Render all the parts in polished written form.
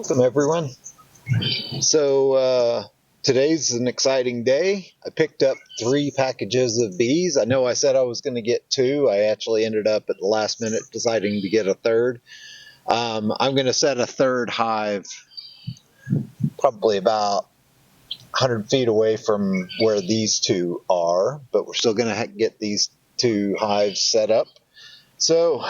Welcome everyone. So today's an exciting day. I picked up 3 packages of bees. I know I said I was going to get 2. I actually ended up at the last minute deciding to get a third. I'm going to set a third hive probably about 100 feet away from where these 2 are, but we're still going to get these 2 hives set up. So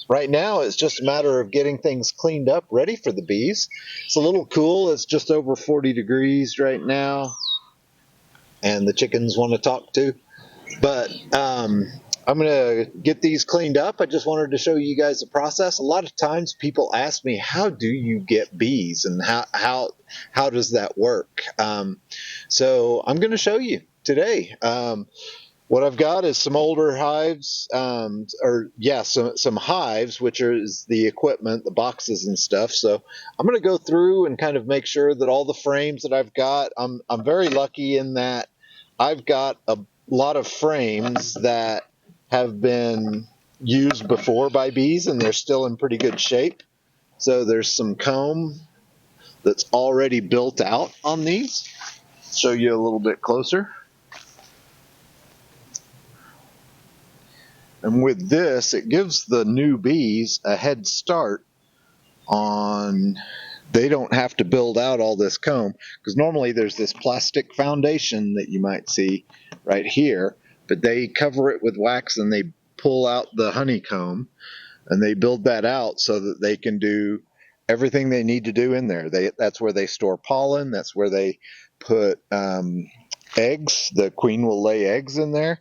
right now it's just a matter of getting things cleaned up, ready for the bees. It's a little cool. It's just over 40 degrees right now, and the chickens want to talk too. But I'm going to get these cleaned up. I just wanted to show you guys the process. A lot of times people ask me, how do you get bees and how does that work? So I'm going to show you today. What I've got is some older hives, some hives, which is the equipment, the boxes and stuff. So I'm going to go through and kind of make sure that all the frames that I've got, I'm very lucky in that I've got a lot of frames that have been used before by bees and they're still in pretty good shape. So there's some comb that's already built out on these. Show you a little bit closer. And with this, it gives the new bees a head start on, they don't have to build out all this comb, because normally there's this plastic foundation that you might see right here, but they cover it with wax and they pull out the honeycomb and they build that out so that they can do everything they need to do in there. That's where they store pollen, that's where they put eggs. The queen will lay eggs in there.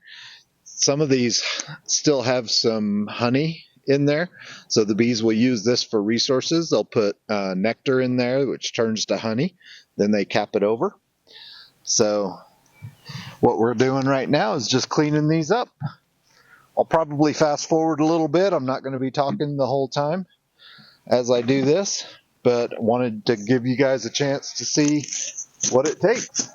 Some of these still have some honey in there, so the bees will use this for resources. They'll put nectar in there, which turns to honey. Then they cap it over. So what we're doing right now is just cleaning these up. I'll probably fast forward a little bit. I'm not going to be talking the whole time as I do this, but I wanted to give you guys a chance to see what it takes.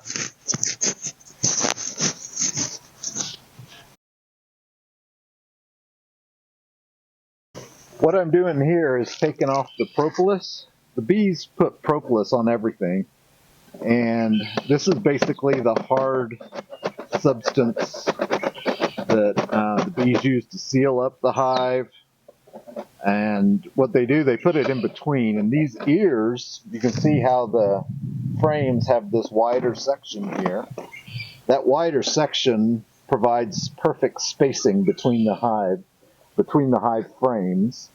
What I'm doing here is taking off the propolis. The bees put propolis on everything, and this is basically the hard substance that the bees use to seal up the hive. And what they do, they put it in between, and these ears, you can see how the frames have this wider section here. That wider section provides perfect spacing between the hive frames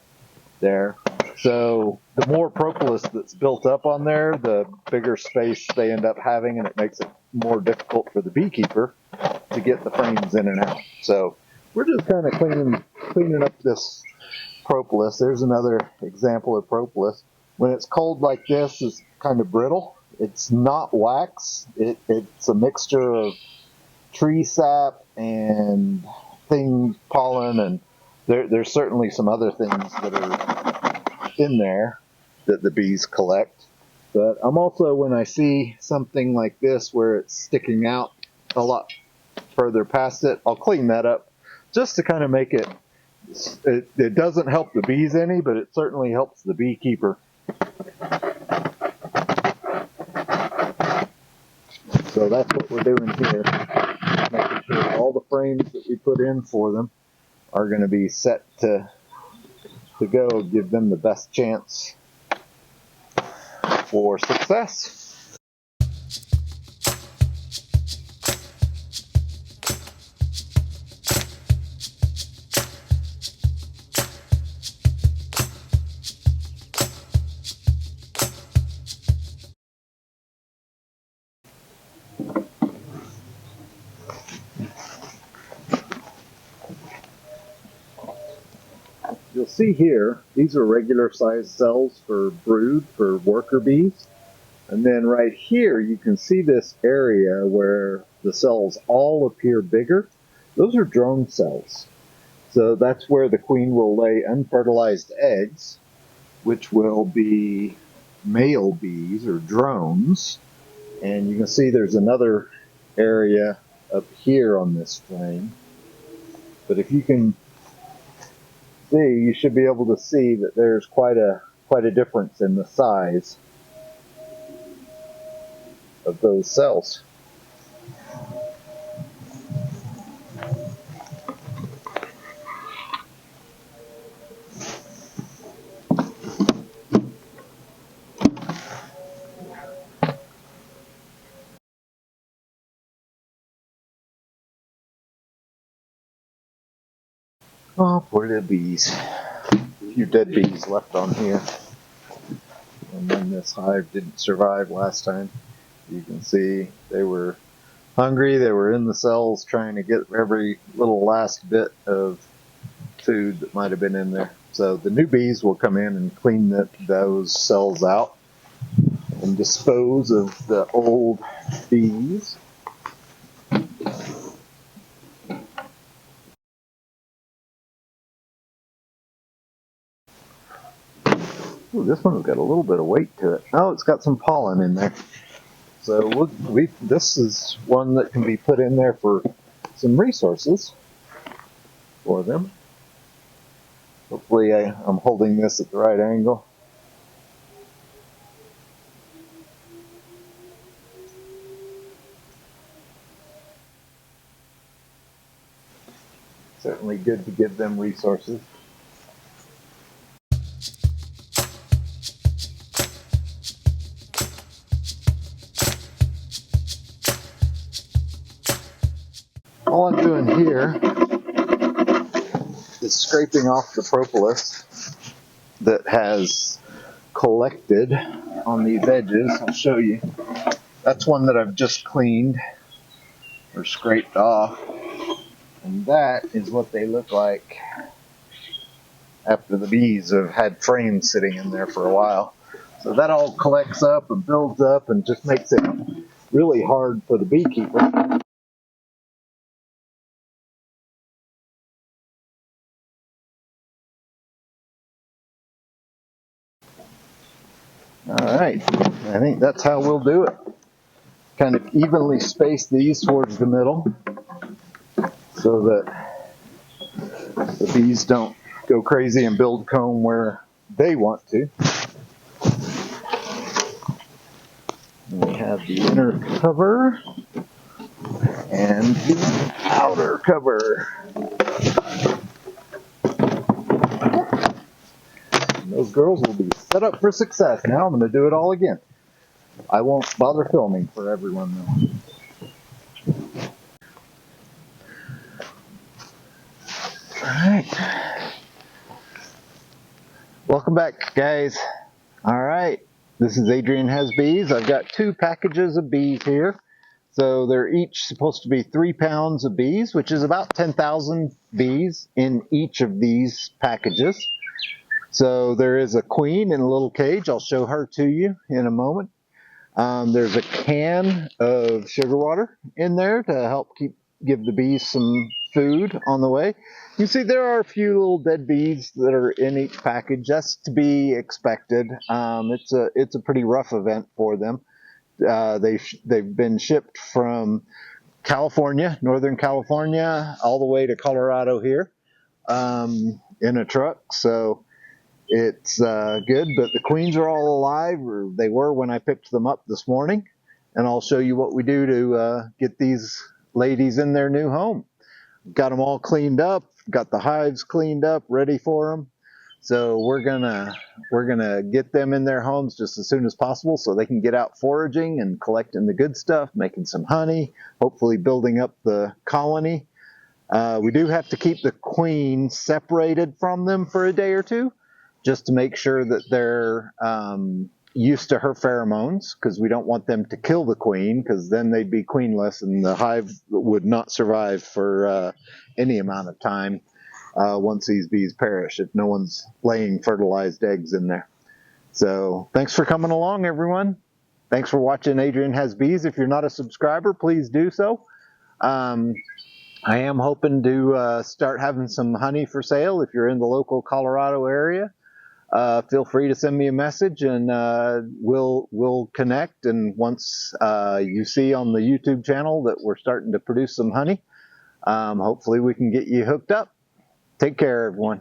there. So the more propolis that's built up on there, the bigger space they end up having, and it makes it more difficult for the beekeeper to get the frames in and out. So we're just kind of cleaning up this propolis. There's another example of propolis. When it's cold like this, it's kind of brittle. It's not wax. It's a mixture of tree sap and pollen, and there's certainly some other things that are in there that the bees collect. But I'm also, when I see something like this where it's sticking out a lot further past it, I'll clean that up just to kind of make it doesn't help the bees any, but it certainly helps the beekeeper. So that's what we're doing here, making sure all the frames that we put in for them are going to be set to go, give them the best chance for success. You'll see here, these are regular sized cells for brood, for worker bees. And then right here, you can see this area where the cells all appear bigger. Those are drone cells. So that's where the queen will lay unfertilized eggs, which will be male bees or drones. And you can see there's another area up here on this frame. But if you can see, you should be able to see that there's quite a quite a difference in the size of those cells. Oh, poor little bees. A few dead bees left on here. And then this hive didn't survive last time. You can see they were hungry. They were in the cells trying to get every little last bit of food that might have been in there. So the new bees will come in and clean those cells out and dispose of the old bees. Ooh, this one's got a little bit of weight to it. Oh, it's got some pollen in there. So this is one that can be put in there for some resources for them. Hopefully I'm holding this at the right angle. Certainly good to give them resources. All I'm doing here is scraping off the propolis that has collected on these edges. I'll show you. That's one that I've just cleaned or scraped off. And that is what they look like after the bees have had frames sitting in there for a while. So that all collects up and builds up and just makes it really hard for the beekeeper. Alright, I think that's how we'll do it. Kind of evenly space these towards the middle so that the bees don't go crazy and build comb where they want to. And we have the inner cover and the outer cover. And those girls will be set up for success. Now I'm going to do it all again. I won't bother filming for everyone though. Alright. Welcome back, guys. Alright. This is Adrian Has Bees. I've got 2 packages of bees here. So they're each supposed to be 3 pounds of bees, which is about 10,000 bees in each of these packages. So there is a queen in a little cage. I'll show her to you in a moment. There's a can of sugar water in there to help give the bees some food on the way. You see there are a few little dead bees that are in each package. That's to be expected. It's a pretty rough event for them. They've been shipped from California, Northern California, all the way to Colorado here in a truck. So it's good, but the queens are all alive, or they were when I picked them up this morning. And I'll show you what we do to get these ladies in their new home. Got them all cleaned up, got the hives cleaned up, ready for them. So we're gonna get them in their homes just as soon as possible so they can get out foraging and collecting the good stuff, making some honey, hopefully building up the colony. We do have to keep the queen separated from them for a day or two, just to make sure that they're used to her pheromones, because we don't want them to kill the queen, because then they'd be queenless and the hive would not survive for any amount of time once these bees perish, if no one's laying fertilized eggs in there. So thanks for coming along, everyone. Thanks for watching Adrian Has Bees. If you're not a subscriber, please do so. I am hoping to start having some honey for sale. If you're in the local Colorado area, feel free to send me a message and we'll connect. And once you see on the YouTube channel that we're starting to produce some honey, hopefully we can get you hooked up. Take care, everyone.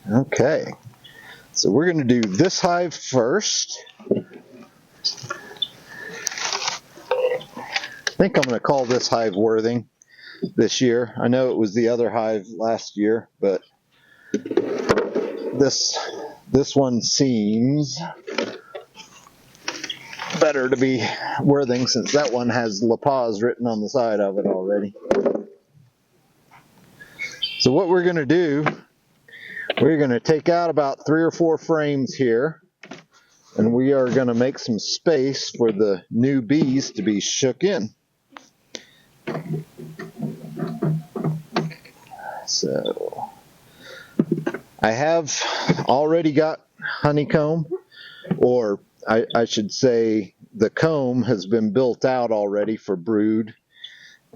Okay, so we're going to do this hive first. I think I'm going to call this hive Worthing this year. I know it was the other hive last year, but this one seems better to be Worthing since that one has La Paz written on the side of it already. So what we're going to do, we're going to take out about 3 or 4 frames here, and we are going to make some space for the new bees to be shook in. So I have already got honeycomb, or I should say the comb has been built out already for brood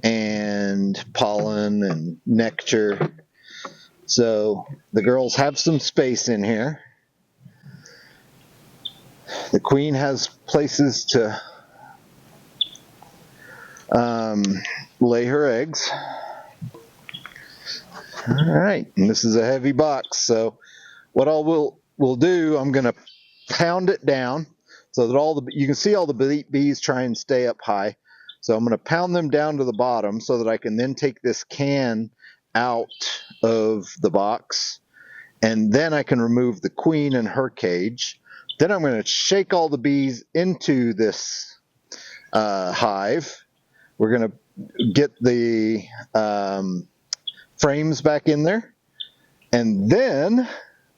and pollen and nectar. So the girls have some space in here. The queen has places to lay her eggs. All right, and this is a heavy box, so what we'll do, I'm going to pound it down so that you can see all the bees try and stay up high. So I'm going to pound them down to the bottom so that I can then take this can out of the box, and then I can remove the queen and her cage. Then I'm going to shake all the bees into this hive. We're going to get the frames back in there, and then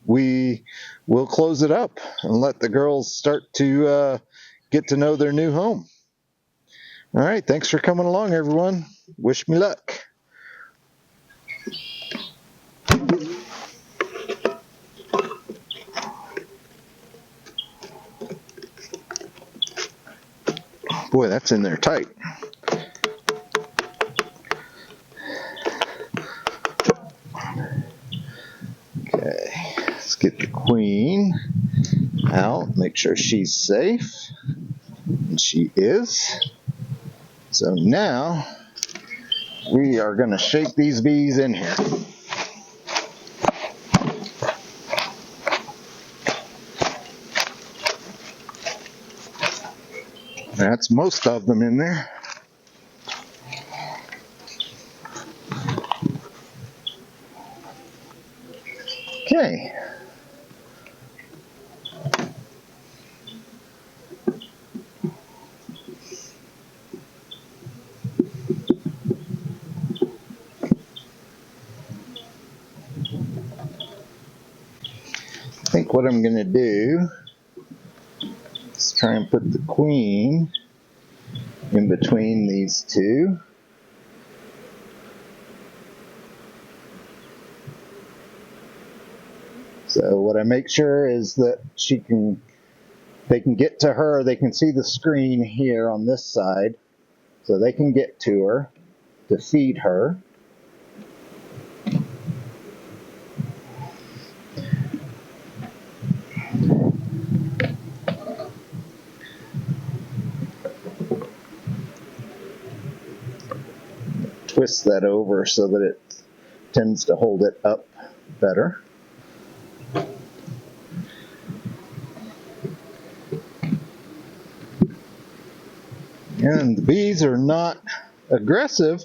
we will close it up and let the girls start to get to know their new home. All right, thanks for coming along, everyone. Wish me luck. Boy, that's in there tight. Okay, let's get the queen out, make sure she's safe, and she is. So now we are going to shake these bees in here. That's most of them in there. Okay. I think what I'm going to do is try and put the queen in between these two. So what I make sure is that they can get to her, they can see the screen here on this side, so they can get to her to feed her. Twist that over so that it tends to hold it up better. And the bees are not aggressive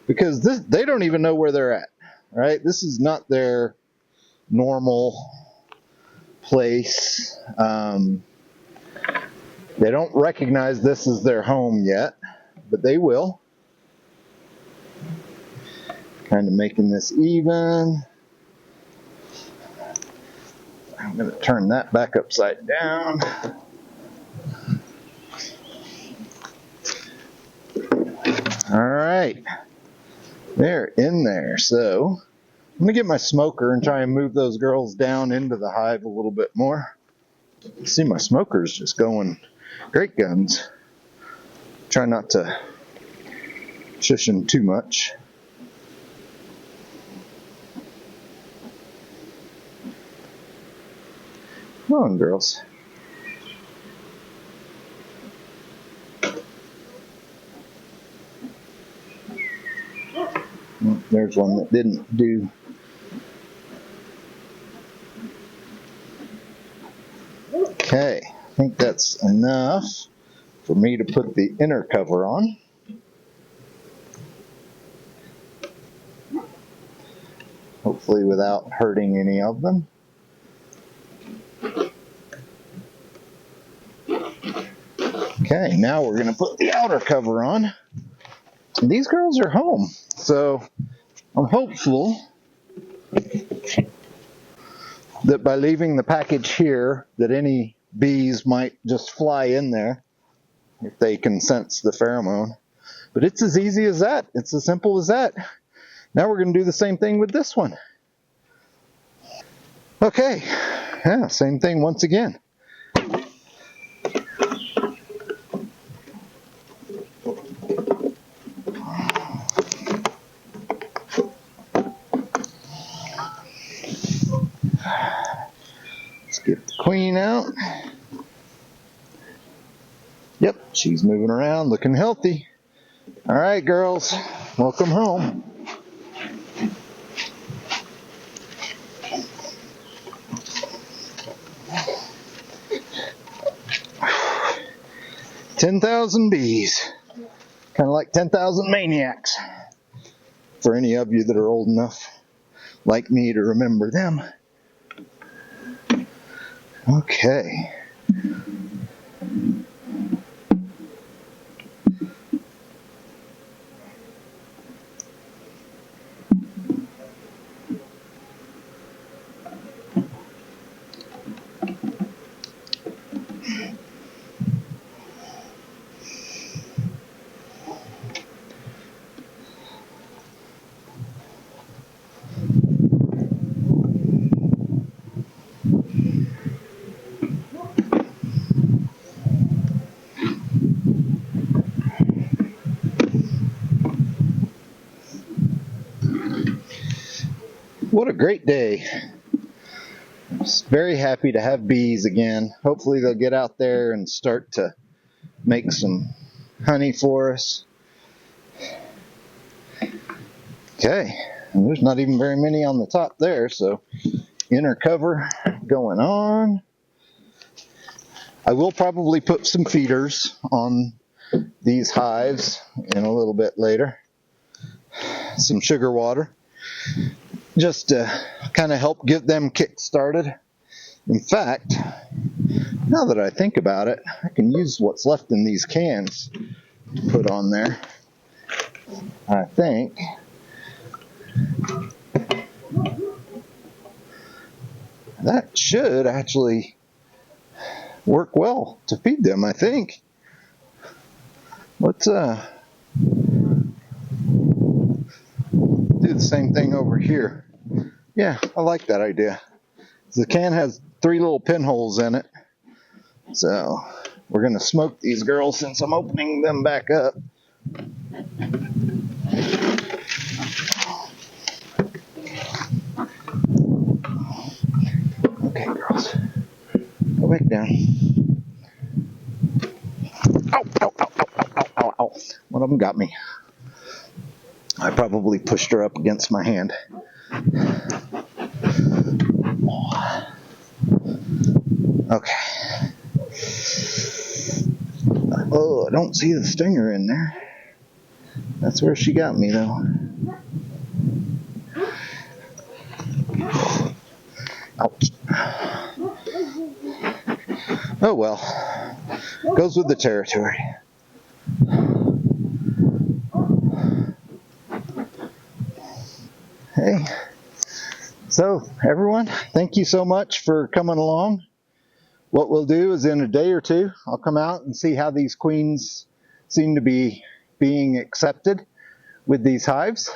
because they don't even know where they're at, right? This is not their normal place. They don't recognize this as their home yet, but they will. Kind of making this even. I'm going to turn that back upside down. All right, they're in there. So I'm going to get my smoker and try and move those girls down into the hive a little bit more. See, my smoker's just going great guns. Try not to shush them too much. Come on, girls. There's one that didn't do. Okay, I think that's enough for me to put the inner cover on. Hopefully without hurting any of them. Okay, now we're going to put the outer cover on. And these girls are home, so I'm hopeful that by leaving the package here, that any bees might just fly in there if they can sense the pheromone. But it's as easy as that. It's as simple as that. Now we're going to do the same thing with this one. Okay, yeah, same thing once again. Let's get the queen out. Yep, she's moving around, looking healthy. All right, girls, welcome home. $10,000 bees. Kind of like 10,000 maniacs. For any of you that are old enough, like me, to remember them. Okay. What a great day. I'm just very happy to have bees again. Hopefully they'll get out there and start to make some honey for us. Okay, and there's not even very many on the top there, so inner cover going on. I will probably put some feeders on these hives in a little bit later. Some sugar water, just to kind of help get them kick started. In fact, now that I think about it, I can use what's left in these cans to put on there. I think that should actually work well to feed them, I think. Let's do the same thing over here. Yeah, I like that idea. The can has 3 little pinholes in it. So we're going to smoke these girls since I'm opening them back up. Okay, girls. Go back down. Ow, ow, ow, ow, ow, ow, ow. One of them got me. I probably pushed her up against my hand. Okay. Oh, I don't see the stinger in there. That's where she got me, though. Ouch. Oh, well. Goes with the territory. Hey. So, everyone, thank you so much for coming along. What we'll do is in a day or two, I'll come out and see how these queens seem to be being accepted with these hives,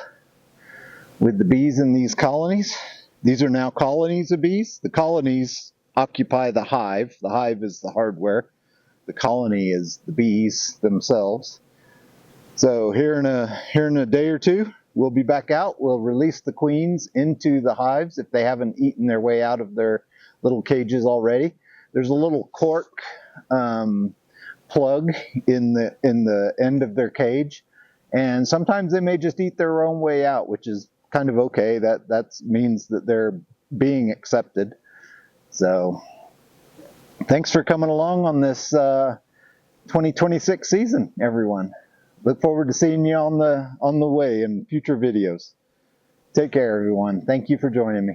with the bees in these colonies. These are now colonies of bees. The colonies occupy the hive. The hive is the hardware. The colony is the bees themselves. So here in a day or two, we'll be back out. We'll release the queens into the hives if they haven't eaten their way out of their little cages already. There's a little cork plug in the end of their cage, and sometimes they may just eat their own way out, which is kind of okay. That means that they're being accepted. So Thanks for coming along on this 2026 season, everyone. Look forward to seeing you on the way in future videos. Take care, everyone. Thank you for joining me.